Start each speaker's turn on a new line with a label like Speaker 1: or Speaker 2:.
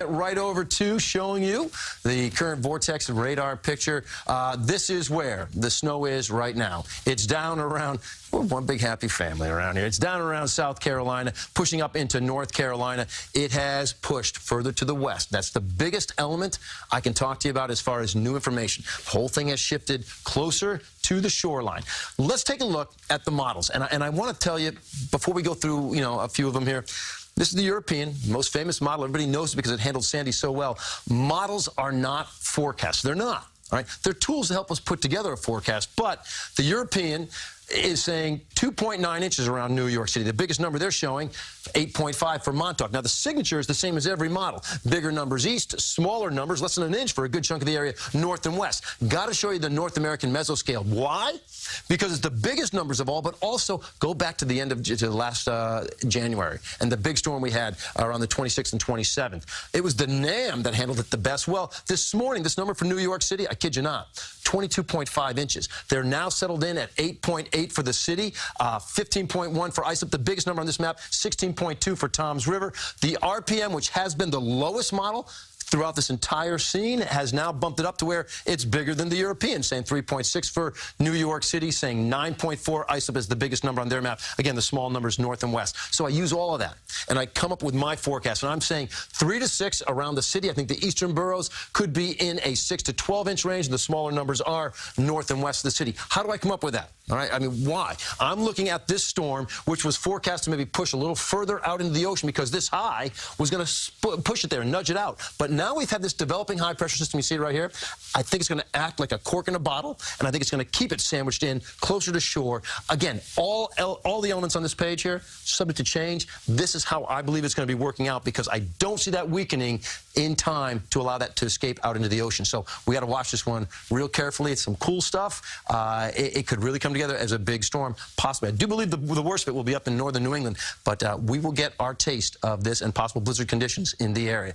Speaker 1: Right over to showing you the current vortex and radar picture. This is where the snow is right now. It's down around, we're one big happy family around here. It's down around South Carolina, pushing up into North Carolina. It has pushed further to the west. That's the biggest element I can talk to you about as far as new information. The whole thing has shifted closer to the shoreline. Let's take a look at the models. And I want to tell you, before we go through, a few of them here, this is the European, most famous model. Everybody knows it because it handled Sandy so well. Models are not forecasts. They're not. All right? They're tools to help us put together a forecast. But the European is saying 2.9 inches around New York City. The biggest number they're showing, 8.5 for Montauk. Now, the signature is the same as every model. Bigger numbers east, smaller numbers, less than an inch for a good chunk of the area, north and west. Got to show you the North American mesoscale. Why? Because it's the biggest numbers of all, but also go back to the end of last January and the big storm we had around the 26th and 27th. It was the NAM that handled it the best. Well, this morning, this number for New York City, I kid you not, 22.5 inches. They're now settled in at 8.8 for the city, 15.1 for Islip, the biggest number on this map, 16.2 for Toms River. The RPM, which has been the lowest model throughout this entire scene, has now bumped it up to where it's bigger than the European, saying 3.6 for New York City, saying 9.4. Islip is the biggest number on their map. Again, the small numbers north and west. So I use all of that, and I come up with my forecast, and I'm saying 3 to 6 around the city. I think the eastern boroughs could be in a 6 to 12-inch range, and the smaller numbers are north and west of the city. How do I come up with that? All right, I mean, why? I'm looking at this storm, which was forecast to maybe push a little further out into the ocean because this high was going to push it there and nudge it out. But now we've had this developing high-pressure system. You see it right here? I think it's going to act like a cork in a bottle, and I think it's going to keep it sandwiched in closer to shore. Again, all the elements on this page here, subject to change. This is how I believe it's going to be working out because I don't see that weakening in time to allow that to escape out into the ocean. So we got to watch this one real carefully. It's some cool stuff. It could really come together as a big storm, possibly. I do believe the worst of it will be up in northern New England, but we will get our taste of this and possible blizzard conditions in the area.